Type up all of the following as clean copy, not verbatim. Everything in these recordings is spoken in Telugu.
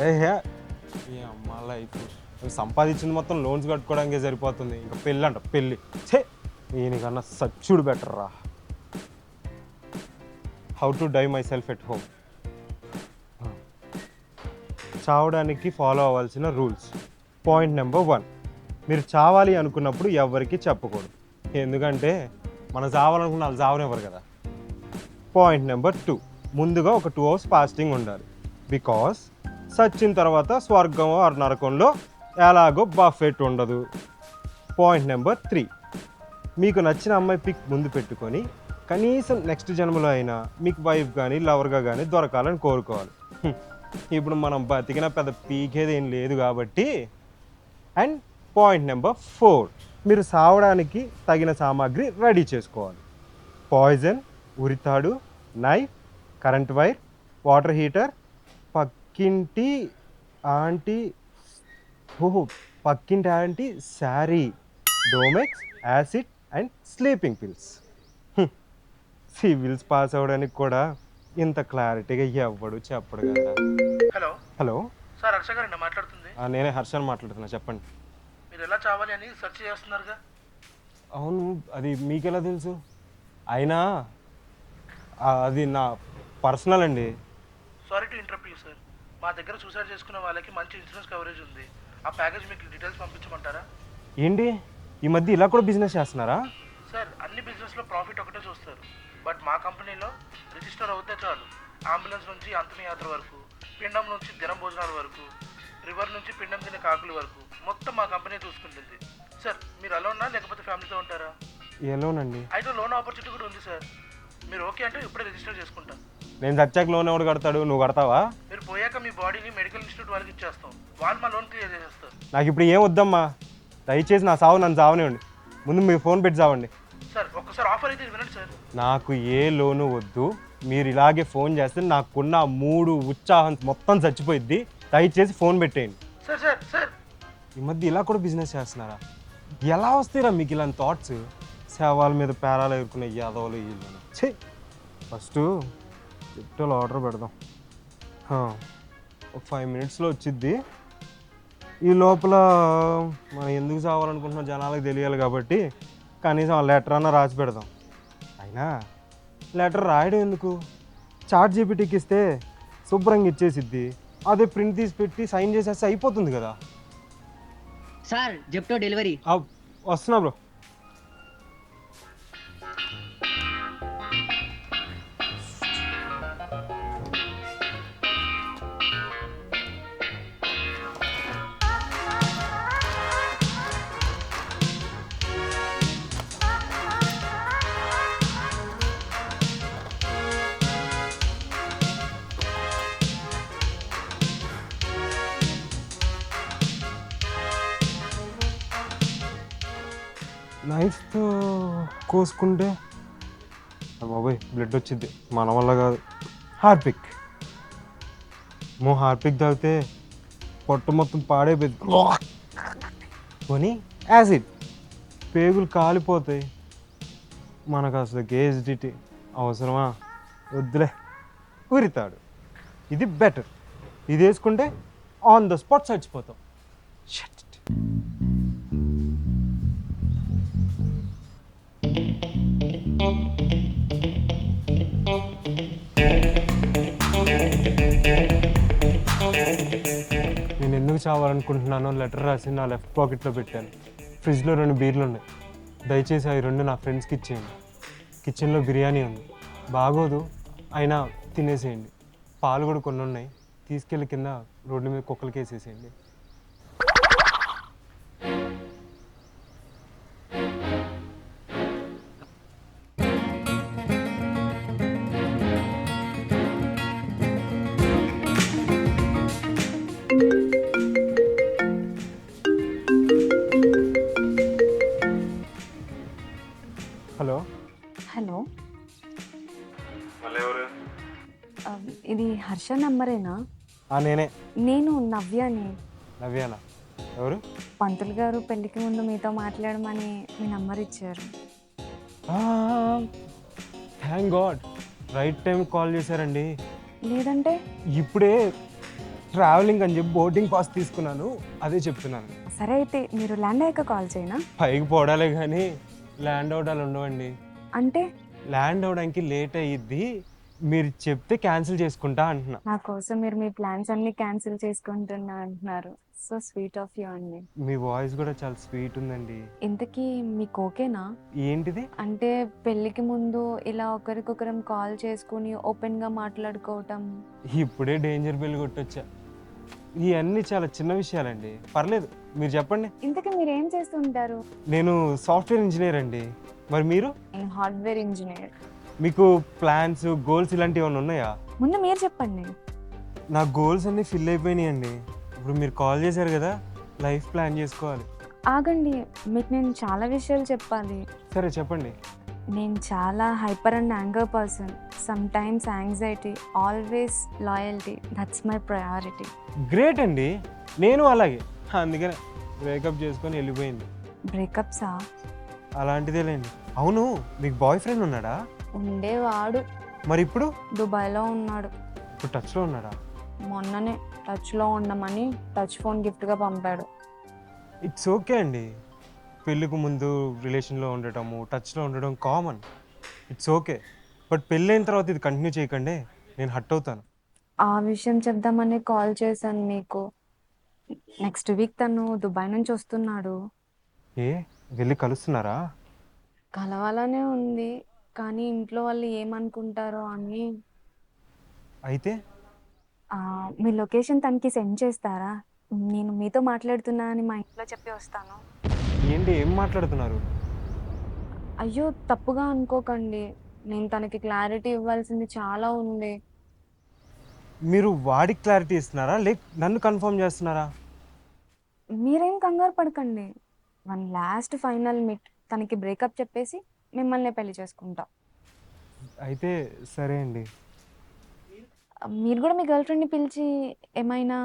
ఏహే ఈ అమ్మ లైఫ్ సంపాదించింది మొత్తం లోన్స్ కట్టుకోవడానికే సరిపోతుంది. ఇంకా పెళ్ళి అంట పెళ్ళి. ఛే దీనికన్నా సచ్చుడు బెటర్ రా. How to die myself at home. చావడానికి ఫాలో అవ్వాల్సిన రూల్స్. పాయింట్ నెంబర్ 1, మీరు చావాలి అనుకున్నప్పుడు ఎవరికి చెప్పకూడదు. ఎందుకంటే మనం చావాలనుకున్న వాళ్ళు చావనివ్వరు కదా. పాయింట్ నెంబర్ 2, ముందుగా ఒక 2 hours ఫాస్టింగ్ ఉండాలి. బికాస్ సచ్చిన తర్వాత స్వర్గం ఆర్ నరకంలో ఎలాగో బఫెట్ ఉండదు. పాయింట్ నెంబర్ 3, మీకు నచ్చిన అమ్మాయి పిక్ ముందు పెట్టుకొని కనీసం నెక్స్ట్ జన్మలో అయినా మీకు వైఫ్ కానీ లవర్గా కానీ దొరకాలని కోరుకోవాలి. ఇప్పుడు మనం బతికిన పెద్ద పీకేది ఏం లేదు కాబట్టి. అండ్ పాయింట్ నెంబర్ 4, మీరు సావడానికి తగిన సామాగ్రి రెడీ చేసుకోవాలి. పాయిజన్, ఉరితాడు, knife, current wire, water heater, పక్కింటి aunty sari, Domex, acid and sleeping pills. Civils pass అవ్వడానికి కూడా ఇంత క్లారిటీగా ఎవ్వడు చెప్పడు కదా. హలో హలో సార్, హర్ష గారండి మాట్లాడుతుంది. నేనే హర్షని మాట్లాడుతున్నా, చెప్పండి. మీరు ఎలా చావాలి అని సెర్చ్ చేస్తున్నారుగా. అవును, అది మీకెలా తెలుసు? అయినా అది నా పర్సనల్ అండి. Sorry to interrupt you sir. మా దగ్గర సూసైడ్ చేసుకున్న వాళ్ళకి మంచి ఇన్సూరెన్స్ కవరేజ్ ఉంది. ఆ ప్యాకేజ్ మీకు డీటెయిల్స్ పంపించమంటారా? ఏంటి ఈ మధ్య ఇలా కూడా బిజినెస్ చేస్తున్నారా? సార్, అన్ని బిజినెస్లో ప్రాఫిట్ ఒకటే చూస్తారు. బట్ మా కంపెనీలో రిజిస్టర్ అవుతే చాలు. అంబులెన్స్ నుంచి అంతిమయాత్ర వరకు, పిండం నుంచి దినం భోజనాల వరకు, రివర్ నుంచి పిండం తినే కాకుల వరకు మొత్తం మా కంపెనీ చూసుకుంటుంది. సార్, మీరు అలోనా లేకపోతే ఫ్యామిలీతో ఉంటారా? ఎలోనండి. అయితే లోన్ ఆపర్చునిటీ కూడా ఉంది సార్. మీరు ఓకే అంటే ఇప్పుడే రిజిస్టర్ చేసుకుంటాం. నేను చచ్చాక లోన్ ఎవడు కడతాడు? నువ్వు కడతావా? మీరు పోయాక మీ బాడీని మెడికల్ ఇన్స్టిట్యూట్ వాళ్ళకి ఇచ్చేస్తాం. వాళ్ళు మా లోన్ క్లియర్ చేసేస్తారు. నాకు ఇప్పుడు ఏం వద్దమ్మా, దయచేసి నా సావు నన్ను చావనివ్వండి. ముందు మీరు ఫోన్ పెట్టి చావండి. సార్, ఒక్కసారి ఆఫర్ అయితే వినండి సార్. నాకు ఏ లోను వద్దు. మీరు ఇలాగే ఫోన్ చేస్తే నాకున్న 3 ఉత్సాహం మొత్తం చచ్చిపోయిద్ది. దయచేసి ఫోన్ పెట్టేయండి. సార్ సార్ సార్ ఈ మధ్య ఇలా కూడా బిజినెస్ చేస్తున్నారా? ఎలా వస్తాయిరా మీకు ఇలాంటి థాట్స్? సేవాల మీద పేరాలు ఎదుర్కొనే యాదవులు వీళ్ళు. ఛే, ఫస్ట్ లిఫ్ట్లో ఆర్డర్ పెడదాం. ఒక 5 minutesలో వచ్చిద్ది. ఈ లోపల మనం ఎందుకు చావాలనుకుంటున్నాం జనాలకు తెలియాలి కాబట్టి కనీసం ఆ లెటర్ అన్న రాసి పెడదాం. అయినా లెటర్ రాయడం ఎందుకు? చాట్ జీపీటీకి ఇస్తే శుభ్రంగా ఇచ్చేసిద్ది. అదే ప్రింట్ తీసి పెట్టి సైన్ చేసేస్తే అయిపోతుంది కదా. Sir, Zepto delivery. వస్తున్నా బ్రో. నైఫ్తో కోసుకుంటే బాబోయ్ బ్లడ్ వచ్చింది, మన వల్ల కాదు. హార్పిక్ తాగితే పొట్ట మొత్తం పాడైపోయింది. కొని యాసిడ్, పేగులు కాలిపోతాయి. మనకు అసలు కేఎస్డిటీ అవసరమా? వద్దులే. ఉరితాడు, ఇది బెటర్. ఇది వేసుకుంటే ఆన్ ద స్పాట్ చచ్చిపోతాం. నేను ఎందుకు చావాలనుకుంటున్నానో లెటర్ రాసి నా లెఫ్ట్ పాకెట్లో పెట్టాను. ఫ్రిడ్జ్లో 2 బీర్లు ఉన్నాయి. దయచేసి అవి 2 నా ఫ్రెండ్స్కి ఇచ్చేయండి. కిచెన్లో బిర్యానీ ఉంది, బాగోదు అయినా తినేసేయండి. పాలు కూడా కొన్ని ఉన్నాయి, తీసుకెళ్ళి కింద రోడ్డు మీద కుక్కలకి వేసేసేయండి. హలో హలో, ఎవరు? ఇది హర్ష నంబరేనా? నేనే. నేను నవ్యని. నవ్యానా? ఎవరు? పంతులు గారు పెళ్ళికి ముందు మీతో మాట్లాడమని మీ నంబర్ ఇచ్చారు. Thank God, right time call చేశారండి. లేదంటే ఇప్పుడే ట్రావెలింగ్ అని చెప్పి బోర్డింగ్ పాస్ తీసుకున్నాను, అదే చెప్తున్నాను. సరే అయితే మీరు ల్యాండ్ అయ్యాక కాల్ చేయనా? పైకి పోవడాలే కానీ ల్యాండ్ అవడాలు ఉండవండి. అంటే ల్యాండ్ అవడానికి లేట్ అయ్యిద్ది, మీరు చెప్తే క్యాన్సిల్ చేసుకుంటా అంటున్నా. నా కోసం మీరు మీ ప్లాన్స్ అన్ని క్యాన్సిల్ చేసుకుంటున్నా అంటున్నారు. సో స్వీట్ ఆఫ్ యూ అండి. మీ వాయిస్ కూడా చాలా స్వీట్ ఉందండి. ఇంతకీ మీకు ఓకేనా? ఏంటిది? అంటే పెళ్ళికి ముందు ఇలా ఒకరికొకరం కాల్ చేసుకుని ఓపెన్గా మాట్లాడుకోవటం. ఇప్పుడే డేంజర్ బెల్ కొట్టొచ్చా. ఇవన్నీ చాలా చిన్న విషయాలండి, పర్లేదు మీరు చెప్పండి. ఇంతకీ మీరు ఏం చేస్తుంటారు? నేను సాఫ్ట్వేర్ ఇంజనీర్ అండి. మరి మీరు? నేను హార్డ్వేర్ ఇంజనీర్. మీకు ప్లాన్స్, గోల్స్ ఇలాంటివి ఏమైనా ఉన్నాయా? ముందు మీరు చెప్పండి. నా గోల్స్ అన్నీ ఫిల్ అయిపోయినాయండి. ఇప్పుడు మీరు కాల్ చేశారు కదా, లైఫ్ ప్లాన్ చేసుకోవాలి. ఆగండి, మీకు నేను చాలా విషయాలు చెప్పాలి. సరే చెప్పండి. నేను చాలా hyper and anger person. Some times anxiety, always loyalty. That's my priority. Great అండి, నేను అలాగే. అందుకనే బ్రేకప్ చేసుకొని వెళ్ళిపోయింది. బ్రేకప్సా? అలాంటిదేలేండి. అవును, మీకు బాయ్ ఫ్రెండ్ ఉన్నాడా? ఉండేవాడు, మరి ఇప్పుడు? దుబాయ్లో ఉన్నాడు. ఇప్పుడు టచ్లో ఉన్నాడా? మొన్ననే టచ్లో ఉండమని టచ్ ఫోన్ గిఫ్ట్గా పంపాడు. ఇట్స్ ఓకే అండి. పెళ్ళికి ముందు రిలేషన్లో ఉండటము, టచ్లో ఉండడం కామన్. It's okay. బట్ పెళ్ళైన తర్వాత ఇది కంటిన్యూ చేయకండి, నేను హట్ అవుతాను. ఆ విషయం చెప్దామని కాల్ చేశాను మీకు. నెక్స్ట్ వీక్ తను దుబాయ్ నుంచి వస్తున్నాడు. ఏ, వెళ్ళి కలుస్తున్నారా? కలవాలనే ఉంది, కానీ ఇంట్లో వాళ్ళు ఏమనుకుంటారో అని. అయితే మీ లొకేషన్ తనకి సెండ్ చేస్తారా? నేను మీతో మాట్లాడుతున్నా అని మా ఇంట్లో చెప్పి వస్తాను. ఏంటి, ఏం మాట్లాడుతున్నారు? అయ్యో తప్పుగా అనుకోకండి, నేను తనకి క్లారిటీ ఇవ్వాల్సింది చాలా ఉంది. మీరు వాడికి క్లారిటీ ఇస్తున్నారా, లేక నన్ను కన్ఫర్మ్ చేస్తున్నారా? మీరేం కంగారు పడకండి. వన్ లాస్ట్ ఫైనల్ మీట్, తనకి బ్రేకప్ చెప్పేసి మిమ్మల్ని పెళ్లి చేసుకుంటా. అయితే సరే అండి. మీరు కూడా మీ గర్ల్ ఫ్రెండ్ని పిలిచి ఏమైనా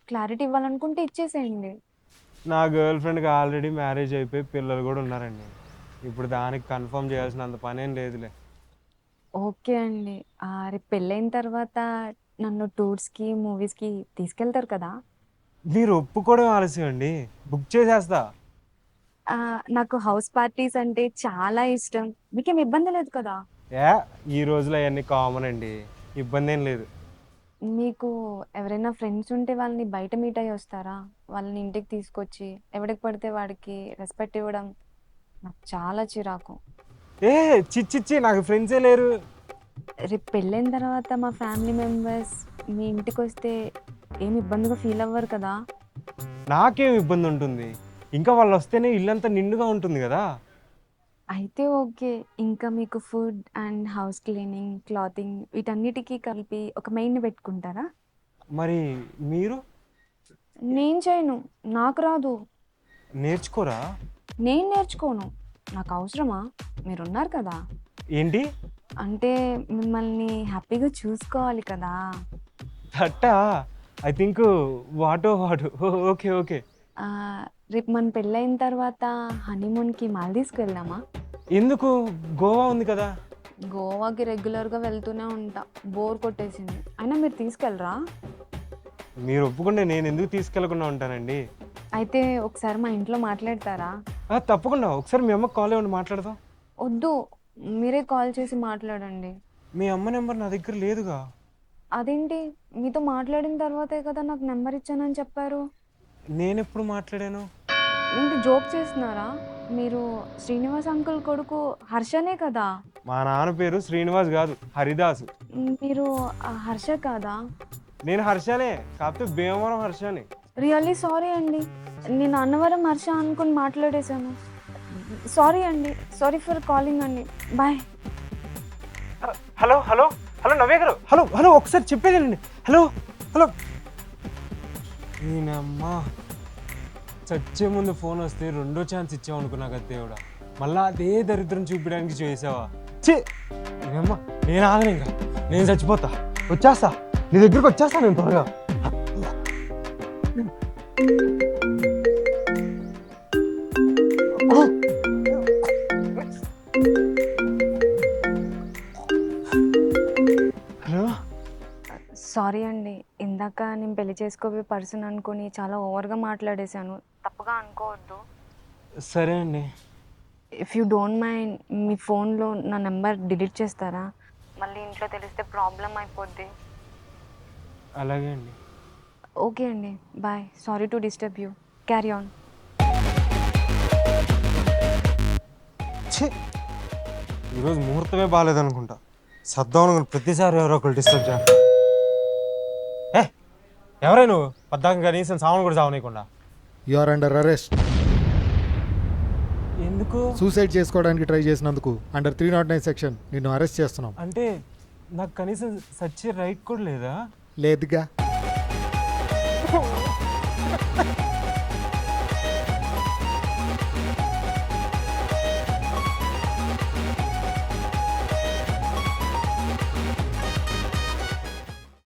క్లారిటీ ఇవ్వాలనుకుంటే ఇచ్చేసేయండి. నా గర్ల్ ఫ్రెండ్కి ఆల్రెడీ మ్యారేజ్ అయిపోయి పిల్లలు కూడా ఉన్నారండి. ఇప్పుడు దానికి కన్ఫర్మ్ చేయాల్సినంత పని ఏం లేదులే. ఓకే అండి. రేపు పెళ్ళైన తర్వాత నన్ను టూర్స్కి, మూవీస్కి తీసుకెళ్తారు కదా? మీరు ఒప్పుకోవడం ఆలస్యం అండి, బుక్ చేసేస్తా. నాకు హౌస్ పార్టీస్ అంటే చాలా ఇష్టం. మీకేం ఇబ్బంది లేదు కదా? ఈ రోజులో అవన్నీ కామన్ అండి, ఇబ్బంది ఏం లేదు. మీకు ఎవరైనా ఫ్రెండ్స్ ఉంటే వాళ్ళని బయట మీట్ అయ్యి వస్తారా? వాళ్ళని ఇంటికి తీసుకొచ్చి ఎవడికి పడితే వాడికి రెస్పెక్ట్ ఇవ్వడం నాకు చాలా చిరాకు. చిచ్చిచ్చి, నాకు ఫ్రెండ్సే లేరు. రేపు పెళ్ళైన తర్వాత మా ఫ్యామిలీ మెంబర్స్ మీ ఇంటికి వస్తే ఏమి ఇబ్బందిగా ఫీల్ అవ్వరు కదా? నాకేం ఇబ్బంది ఉంటుంది, ఇంకా వాళ్ళు వస్తేనే ఇల్లంతా నిండుగా ఉంటుంది కదా. అయితే ఓకే. ఇంకా మీకు food and house cleaning, clothing వీటన్నిటికీ కలిపి ఒక మెయిన్ని పెట్టుకుంటారా? మరి మీరు? నేను చేయను, నాకు రాదు. నేర్చుకోరా? నేను నేర్చుకోను, నాకు అవసరమా? మీరున్నారు కదా. ఏంటి అంటే మిమ్మల్ని హ్యాపీగా చూసుకోవాలి కదా. తట్టా? ఐ థింక్ వాటో వాడు. Okay okay. రేపు మన పెళ్ళైన తర్వాత హనీమూన్కి మాల్దీవ్స్కి వెళ్దామా? ఎందుకు, గోవా ఉంది కదా. గోవాకి రెగ్యులర్గా వెళ్తూనే ఉంటా, బోర్ కొట్టేసింది. అయినా మీరు తీసుకెళ్ళరా? మీరు ఒప్పుకుంటే నేను ఎందుకు తీసుకెళ్లకుండా ఉంటానండి. అయితే ఒకసారి మా ఇంట్లో మాట్లాడతారా? తప్పకుండా, ఒకసారి మీ అమ్మకి కాల్ ఇవ్వండి, మాట్లాడదాం. వద్దు, మీరే కాల్ చేసి మాట్లాడండి. మీ అమ్మ నెంబర్ నా దగ్గర లేదుగా. అదేంటి, మీతో మాట్లాడిన తర్వాతే కదా నాకు నెంబర్ ఇచ్చానని చెప్పారు. నేను ఎప్పుడు మాట్లాడాను? ఏంటి జోక్ చేస్తున్నారా? మీరు శ్రీనివాస్ అంకుల్ కొడుకు హర్షనే కదా? మా నాన్న పేరు శ్రీనివాస్ కాదు, హరిదాసు. మీరు హర్ష కాదా? నేను హర్షనే, కాకపోతే భీమవరం హర్షని. రియల్లీ సారీ అండి, నేను అన్నవరం హర్ష అనుకుని మాట్లాడేశాను. సారీ అండి, సారీ ఫర్ కాలింగ్ అండి. బాయ్. హలో హలో హలో నవ్య గారు, హలో హలో ఒకసారి చెప్పేదేనండి. Hello hello. నేనమ్మా చచ్చే ముందు ఫోన్ వస్తే రెండో ఛాన్స్ ఇచ్చావు అనుకున్నా కదా దేవుడా, మళ్ళా అదే దరిద్రం చూపించడానికి చేసావా? నేనమ్మా, నేను ఆగను, ఇంకా నేను చచ్చిపోతా. వచ్చేస్తా, నీ దగ్గరికి వచ్చేస్తా నేను త్వరగా. హలో. సారీ అండి, ఇందాక నేను పెళ్లి చేసుకోబోయే పర్సన్ అనుకొని చాలా ఓవర్గా మాట్లాడేశాను, తప్పుగా అనుకోవద్దు. సరే అండి. ఇఫ్ యూ డోంట్ మైండ్ మీ ఫోన్లో నా నెంబర్ డిలీట్ చేస్తారా? మళ్ళీ ఇంట్లో తెలిస్తే ప్రాబ్లం అయిపోద్ది. అలాగే అండి. ఓకే అండి, bye. Sorry to disturb you. Carry on. ఛీ, ఈరోజు ముహూర్తమే బాగాలేదనుకుంటా. సర్దాం అనుకుని ప్రతిసారి ఎవరో ఒకరు డిస్టర్బ్ చేస్తారు. ఎవరే నువ్వు? పద్దాక కనీసం సామాన్ కూడా చావనీయకుండా. You are under arrest. ఎందుకు? సూసైడ్ చేసుకోవడానికి ట్రై చేసినందుకు అండర్ 309 సెక్షన్ నిన్ను అరెస్ట్ చేస్తున్నాం. అంటే నాకు కనీసం సచ్చే రైట్ కూడా లేదా? లేదుగా.